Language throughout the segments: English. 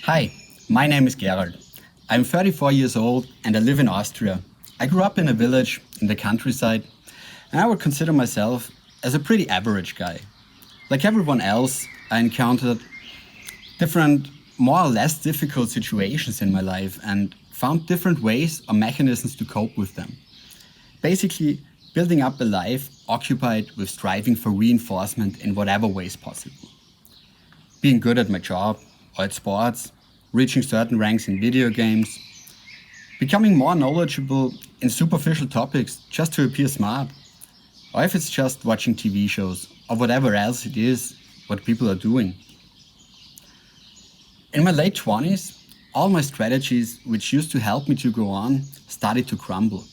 Hi, my name is Gerald. I'm 34 years old and I live in Austria. I grew up in a village in the countryside and I would consider myself as a pretty average guy. Like everyone else, I encountered different, more or less difficult situations in my life and found different ways or mechanisms to cope with them. Basically, building up a life occupied with striving for reinforcement in whatever ways possible. Being good at my job or at sports, reaching certain ranks in video games, becoming more knowledgeable in superficial topics just to appear smart, or if it's just watching TV shows or whatever else it is what people are doing. In my late 20s, all my strategies which used to help me to go on started to crumble.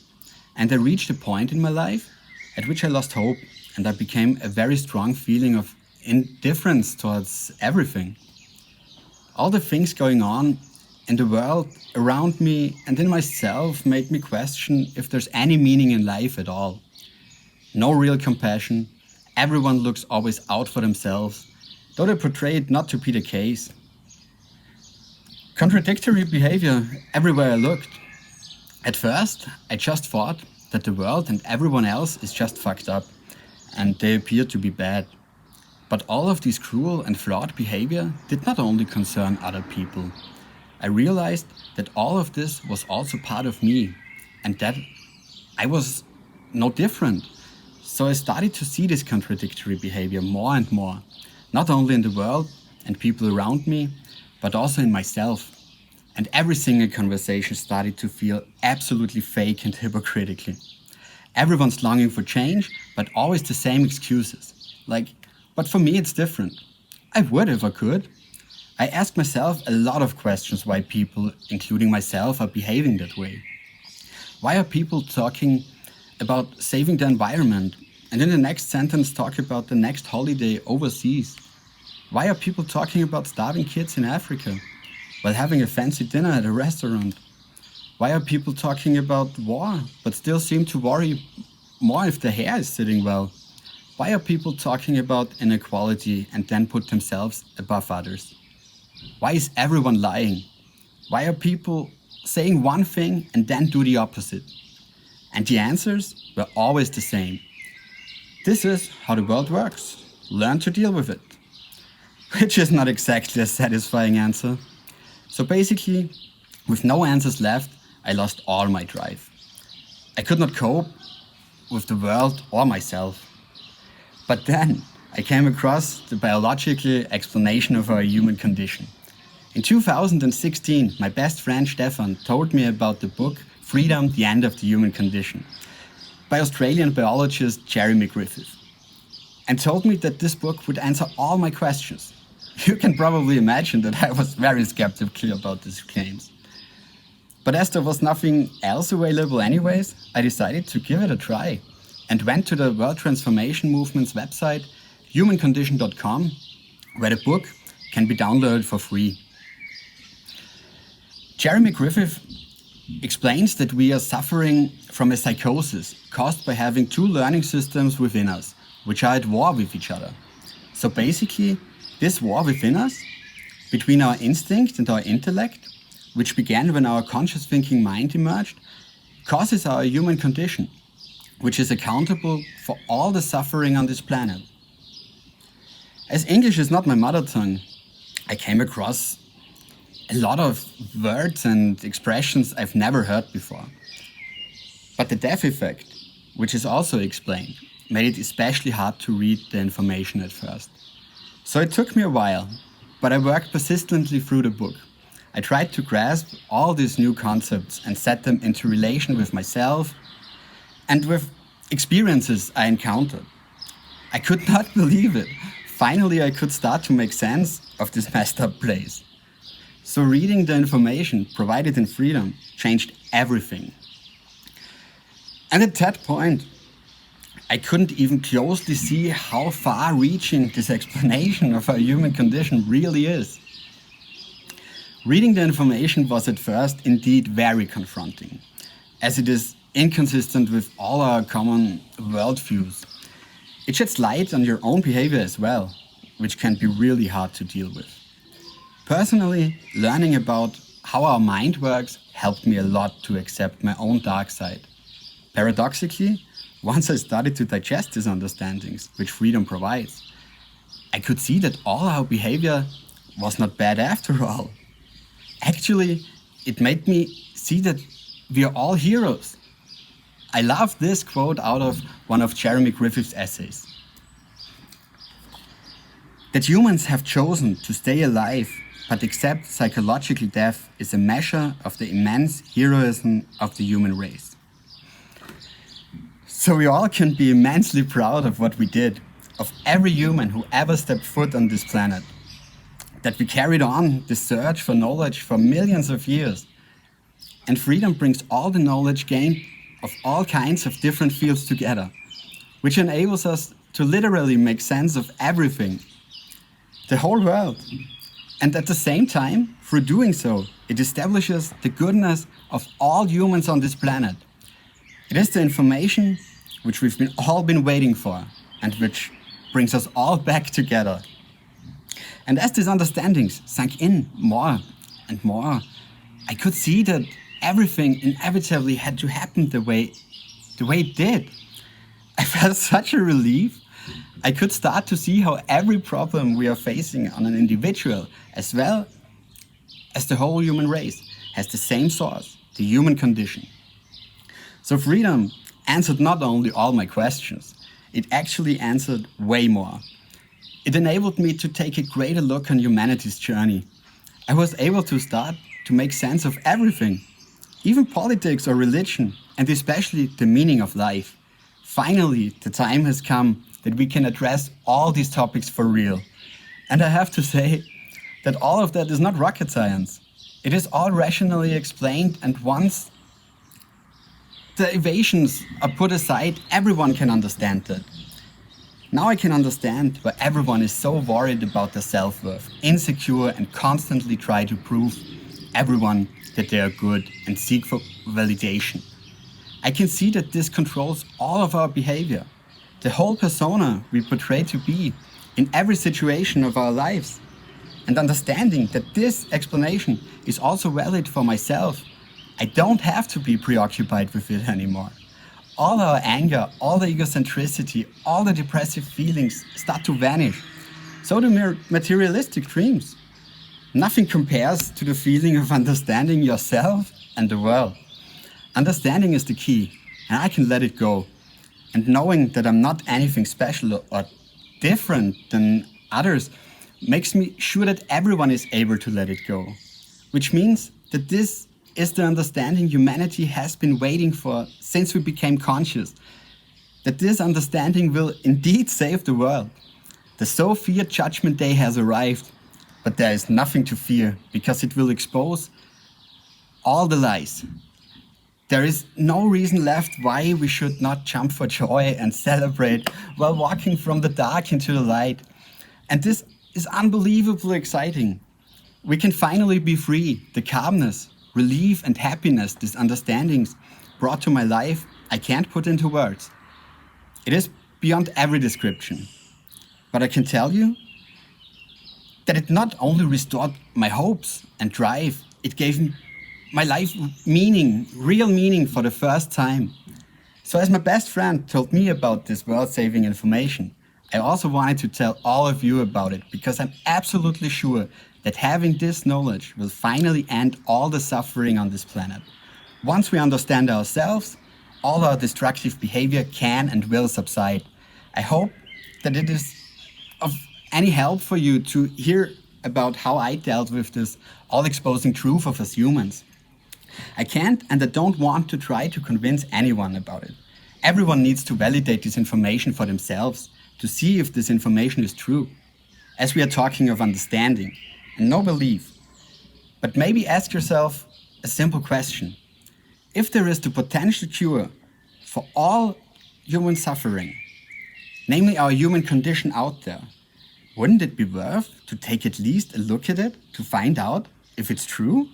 And I reached a point in my life at which I lost hope and I became a very strong feeling of indifference towards everything. All the things going on in the world around me and in myself made me question if there's any meaning in life at all. No real compassion, everyone looks always out for themselves, though they portray it not to be the case. Contradictory behavior everywhere I looked. At first, I just thought that the world and everyone else is just fucked up, and they appear to be bad. But all of this cruel and flawed behavior did not only concern other people. I realized that all of this was also part of me, and that I was no different. So I started to see this contradictory behavior more and more, not only in the world and people around me, but also in myself. And every single conversation started to feel absolutely fake and hypocritical. Everyone's longing for change, but always the same excuses. Like, but for me it's different. I would if I could. I ask myself a lot of questions why people, including myself, are behaving that way. Why are people talking about saving the environment and in the next sentence talk about the next holiday overseas? Why are people talking about starving kids in Africa while having a fancy dinner at a restaurant? Why are people talking about war but still seem to worry more if their hair is sitting well? Why are people talking about inequality and then put themselves above others? Why is everyone lying? Why are people saying one thing and then do the opposite? And the answers were always the same. This is how the world works. Learn to deal with it. Which is not exactly a satisfying answer. So basically, with no answers left, I lost all my drive. I could not cope with the world or myself. But then I came across the biological explanation of our human condition. In 2016, my best friend Stefan told me about the book Freedom, the End of the Human Condition by Australian biologist Jeremy Griffith, and told me that this book would answer all my questions. You can probably imagine that I was very skeptical about these claims. But as there was nothing else available anyways, I decided to give it a try and went to the World Transformation Movement's website, humancondition.com, where the book can be downloaded for free. Jeremy Griffith explains that we are suffering from a psychosis caused by having two learning systems within us, which are at war with each other. So basically, this war within us, between our instinct and our intellect, which began when our conscious thinking mind emerged, causes our human condition, which is accountable for all the suffering on this planet. As English is not my mother tongue, I came across a lot of words and expressions I've never heard before. But the death effect, which is also explained, made it especially hard to read the information at first. So it took me a while, but I worked persistently through the book. I tried to grasp all these new concepts and set them into relation with myself and with experiences I encountered. I could not believe it. Finally, I could start to make sense of this messed up place. So reading the information provided in Freedom changed everything. And at that point, I couldn't even closely see how far-reaching this explanation of our human condition really is. Reading the information was at first indeed very confronting, as it is inconsistent with all our common worldviews. It sheds light on your own behavior as well, which can be really hard to deal with. Personally, learning about how our mind works helped me a lot to accept my own dark side. Paradoxically, once I started to digest these understandings, which freedom provides, I could see that all our behavior was not bad after all. Actually, it made me see that we are all heroes. I love this quote out of one of Jeremy Griffith's essays. That humans have chosen to stay alive but accept psychological death is a measure of the immense heroism of the human race. So we all can be immensely proud of what we did, of every human who ever stepped foot on this planet. That we carried on the search for knowledge for millions of years. And freedom brings all the knowledge gained of all kinds of different fields together, which enables us to literally make sense of everything, the whole world. And at the same time, through doing so, it establishes the goodness of all humans on this planet. It is the information which we've all been waiting for and which brings us all back together. And as these understandings sank in more and more, I could see that everything inevitably had to happen the way it did. I felt such a relief. I could start to see how every problem we are facing on an individual as well as the whole human race has the same source, the human condition. So freedom answered not only all my questions, it actually answered way more. It enabled me to take a greater look on humanity's journey. I was able to start to make sense of everything, even politics or religion, and especially the meaning of life. Finally, the time has come that we can address all these topics for real. And I have to say that all of that is not rocket science. It is all rationally explained, and once the evasions are put aside, everyone can understand that. Now I can understand why everyone is so worried about their self-worth, insecure, and constantly try to prove everyone that they are good and seek for validation. I can see that this controls all of our behavior, the whole persona we portray to be in every situation of our lives. And understanding that this explanation is also valid for myself, I don't have to be preoccupied with it anymore. All our anger, all the egocentricity, all the depressive feelings start to vanish. So do materialistic dreams. Nothing compares to the feeling of understanding yourself and the world. Understanding is the key, and I can let it go. And knowing that I'm not anything special or different than others makes me sure that everyone is able to let it go. Which means that this is the understanding humanity has been waiting for since we became conscious. That this understanding will indeed save the world. The so feared Judgment Day has arrived, but there is nothing to fear because it will expose all the lies. There is no reason left why we should not jump for joy and celebrate while walking from the dark into the light. And this is unbelievably exciting. We can finally be free. The calmness, relief, and happiness these understandings brought to my life, I can't put into words. It is beyond every description. But I can tell you that it not only restored my hopes and drive, it gave my life meaning, real meaning for the first time. So as my best friend told me about this world-saving information, I also wanted to tell all of you about it because I'm absolutely sure that having this knowledge will finally end all the suffering on this planet. Once we understand ourselves, all our destructive behavior can and will subside. I hope that it is of any help for you to hear about how I dealt with this all-exposing truth of us humans. I can't and I don't want to try to convince anyone about it. Everyone needs to validate this information for themselves to see if this information is true. As we are talking of understanding and no belief. But maybe ask yourself a simple question. If there is the potential cure for all human suffering, namely our human condition out there, wouldn't it be worth to take at least a look at it to find out if it's true?